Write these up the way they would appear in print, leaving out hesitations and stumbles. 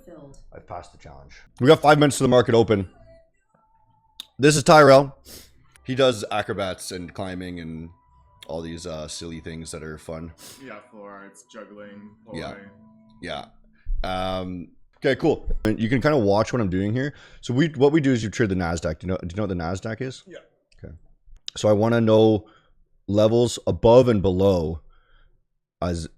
filled. I've passed the challenge. We got 5 minutes to the market open. This is Tyrell. He does acrobats and climbing and all these silly things that are fun. Yeah, full arts, juggling, Yeah. Okay, cool. And you can kind of watch what I'm doing here. So what we do is you trade the NASDAQ. Do you know what the NASDAQ is? Yeah. Okay. So I want to know levels above and below as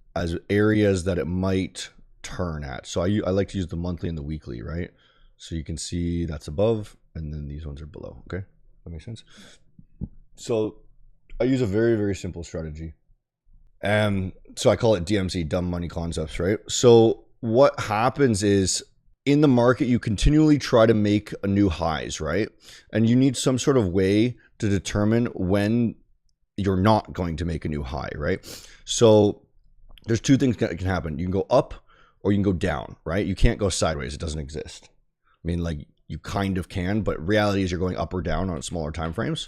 areas that it might turn at. So I like to use the monthly and the weekly, right? So you can see that's above and then these ones are below. Okay. That makes sense. So I use a very, very simple strategy. So I call it DMC, dumb money concepts, right? So what happens is in the market, you continually try to make a new highs, right? And you need some sort of way to determine when you're not going to make a new high, right? So there's two things that can happen. You can go up or you can go down, right? You can't go sideways. It doesn't exist. I mean, like you kind of can, but reality is you're going up or down on smaller time frames,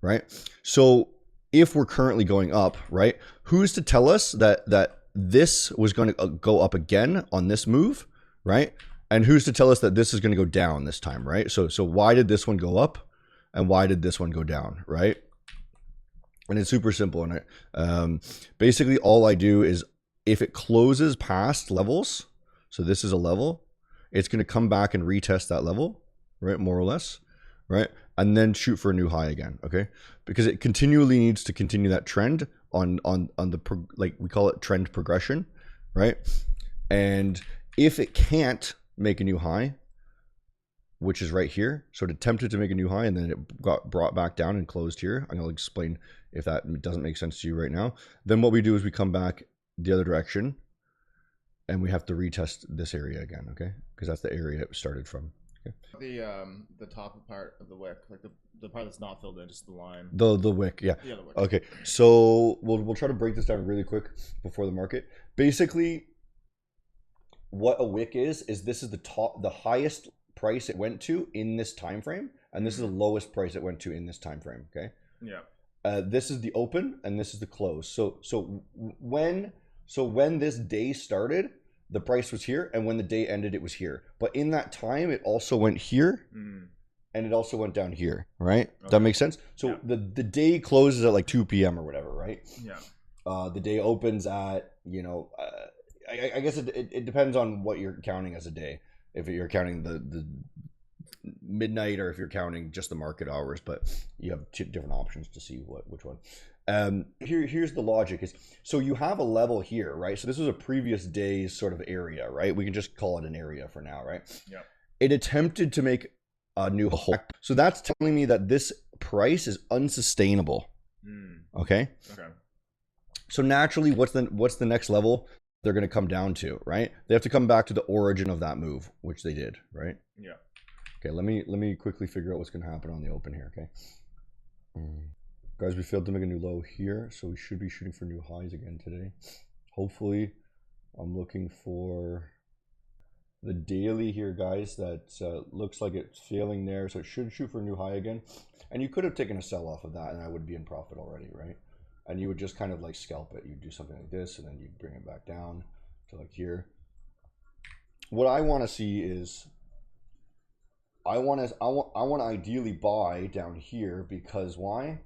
right? So if we're currently going up, right, who's to tell us that this was going to go up again on this move, right? And who's to tell us that this is going to go down this time, right? So why did this one go up and why did this one go down, right? And it's super simple. And basically all I do is if it closes past levels, so this is a level, it's going to come back and retest that level, right? More or less, right? And then shoot for a new high again, okay? Because it continually needs to continue that trend on the, like we call it trend progression, right? And if it can't make a new high, which is right here, so it attempted to make a new high and then it got brought back down and closed here. I'm going to explain if that doesn't make sense to you right now. Then what we do is we come back the other direction and we have to retest this area again, okay? Because that's the area it started from. Okay. The top part of the wick, like the part that's not filled in, just the line. The wick, yeah. Yeah, the wick. Okay, so we'll try to break this down really quick before the market. Basically, what a wick is this is the highest price it went to in this time frame, and this is the lowest price it went to in this time frame. Okay. Yeah. This is the open and this is the close. So when this day started, the price was here, and when the day ended, it was here. But in that time, it also went here, and it also went down here, right? Okay. That makes sense? So yeah. The day closes at like 2 p.m. or whatever, right? Yeah. The day opens at, I guess it depends on what you're counting as a day. If you're counting the midnight or if you're counting just the market hours, but you have two different options to see which one. Here's the logic is, so you have a level here, right? So this was a previous day's sort of area, right? We can just call it an area for now, right? Yeah. It attempted to make a new high. So that's telling me that this price is unsustainable. Okay. Okay. So naturally, what's the next level they're going to come down to, right? They have to come back to the origin of that move, which they did, right? Yeah. Okay, let me quickly figure out what's going to happen on the open here, okay? Guys, we failed to make a new low here, so we should be shooting for new highs again today. Hopefully, I'm looking for the daily here, guys, that looks like it's failing there, so it should shoot for a new high again. And you could have taken a sell off of that, and I would be in profit already, right? And you would just kind of like scalp it. You'd do something like this, and then you'd bring it back down to like here. What I want to see is, I want to ideally buy down here, because why?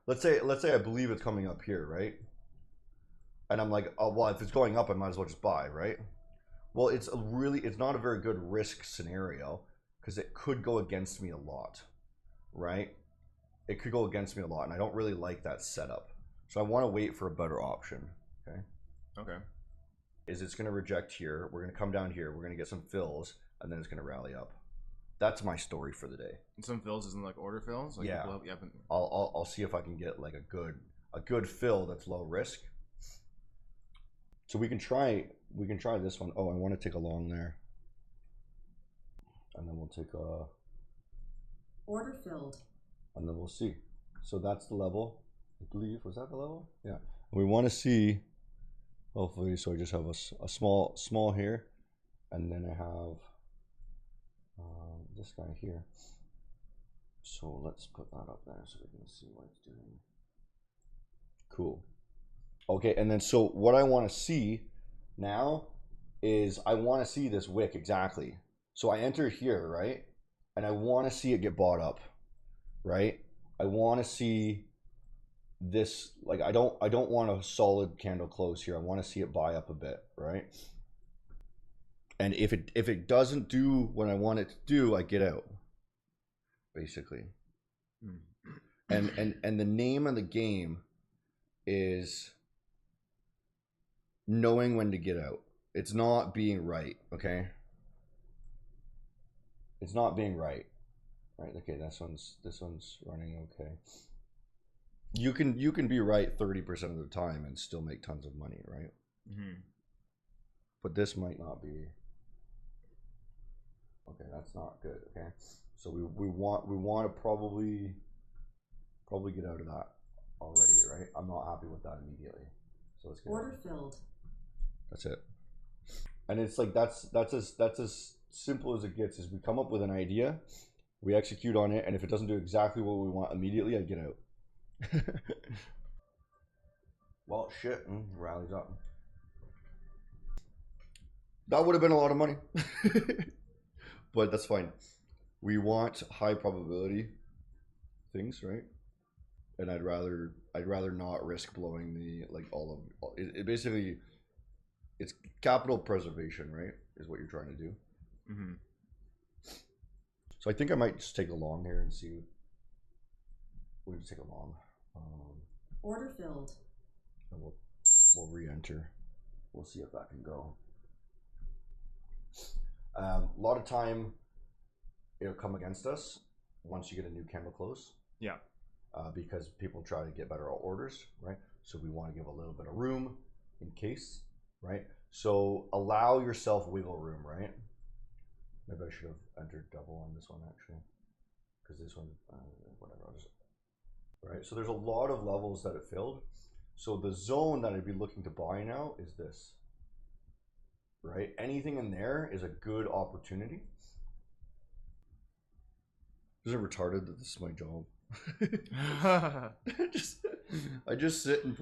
Let's say I believe it's coming up here, right? And I'm like, oh, well, if it's going up, I might as well just buy, right? Well, it's not a very good risk scenario, because it could go against me a lot, right? It could go against me a lot, and I don't really like that setup. So I want to wait for a better option, okay? Okay. It's going to reject here. We're going to come down here. We're going to get some fills, and then it's going to rally up. That's my story for the day. And some fills isn't like order fills? Like yeah. I'll see if I can get like a good fill that's low risk. So we can try this one. Oh, I want to take a long there. And then we'll take a order filled. And then we'll see. So that's the level. I believe, was that the level? Yeah. We want to see, hopefully, so I just have a small here, and then I have this guy here. So let's put that up there so we can see what it's doing. Cool. Okay, and then so what I want to see now is I want to see this wick exactly. So I enter here, right? And I want to see it get bought up, right? I want to see this, like I don't want a solid candle close here. I want to see it buy up a bit, right? And if it doesn't do what I want it to do, I get out, basically. And the name of the game is knowing when to get out. It's not being right, okay? It's not being right. Right, okay, this one's running okay. You can be right 30% of the time and still make tons of money, right? Mm-hmm. But this might not be. Okay, that's not good. Okay, so we want to probably get out of that already, right? I'm not happy with that immediately. So let's get Order filled. That's it. And it's like that's as simple as it gets. Is we come up with an idea, we execute on it, and if it doesn't do exactly what we want immediately, I get out. Well, shit, rallies up. That would have been a lot of money, but that's fine. We want high probability things, right? And I'd rather not risk blowing the it basically. It's capital preservation, right? Is what you're trying to do. Mm-hmm. So I think I might just take a long here and see. We'll just take a long. Order filled. And we'll re-enter. We'll see if that can go. A lot of time, it'll come against us once you get a new candle close. Yeah. Because people try to get better orders, right? So we want to give a little bit of room in case. Right, so allow yourself wiggle room, right? Maybe I should have entered double on this one actually, because this one, whatever. Right, so there's a lot of levels that it filled. So the zone that I'd be looking to buy now is this. Right, anything in there is a good opportunity. Is it retarded that this is my job? I just sit and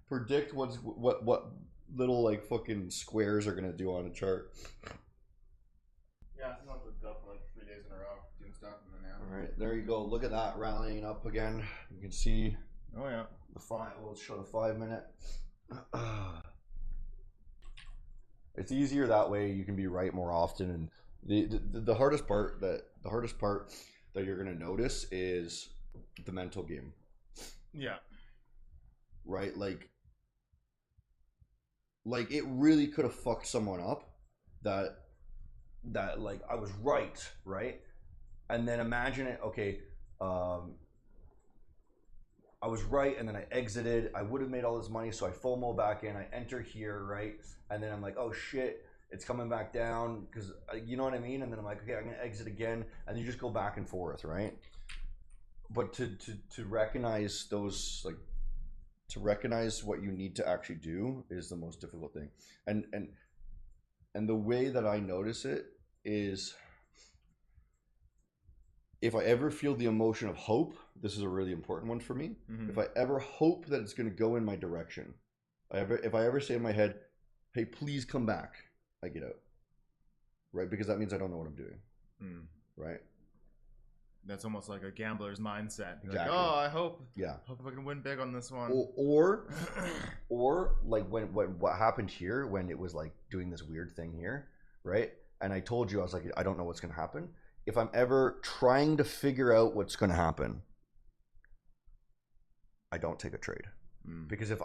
predict what little like fucking squares are gonna do on a chart. Yeah, it's not looked up like 3 days in a row doing stuff and then now. All right, there you go. Look at that rallying up again. You can see. Oh yeah. The 5. We'll show the 5 minute. It's easier that way. You can be right more often. And the hardest part that you're gonna notice is the mental game. Yeah. Right, like it really could have fucked someone up that like I was right, and then imagine it. Okay, I was right, and then I exited. I would have made all this money, so I FOMO back in. I enter here, right, and then I'm like, oh shit, it's coming back down because you know what I mean. And then I'm like, okay, I'm gonna exit again, and you just go back and forth, right? But to recognize those like. To recognize what you need to actually do is the most difficult thing. And the way that I notice it is if I ever feel the emotion of hope, this is a really important one for me. Mm-hmm. If I ever hope that it's going to go in my direction, if I ever say in my head, hey, please come back, I get out. Right? Because that means I don't know what I'm doing. Right? That's almost like a gambler's mindset. You're Exactly. like, oh, I hope I can win big on this one. Or like when what happened here when it was like doing this weird thing here, right? And I told you I was like, I don't know what's gonna happen. If I'm ever trying to figure out what's gonna happen, I don't take a trade. Because if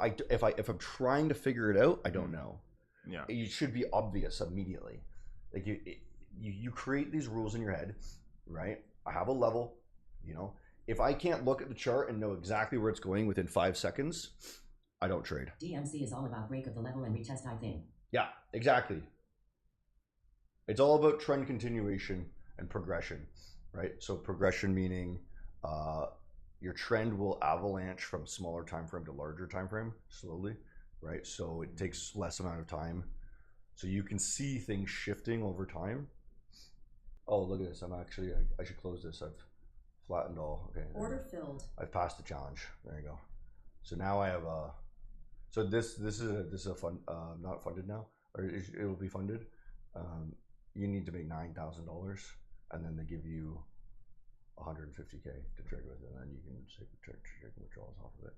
I'm trying to figure it out, I don't know. Yeah, it should be obvious immediately. Like you create these rules in your head, right? I have a level, you know. If I can't look at the chart and know exactly where it's going within 5 seconds, I don't trade. DMC is all about break of the level and retest, I think. Yeah, exactly. It's all about trend continuation and progression, right? So progression meaning your trend will avalanche from smaller time frame to larger time frame slowly, right? So it takes less amount of time. So you can see things shifting over time. Oh, look at this. I should close this. I've flattened all. Okay. Order filled. I've passed the challenge. There you go. So now I have so this is a fun not funded now. or it will be funded. You need to make $9,000, and then they give you 150K to trade with, and then you can take withdrawals off of it.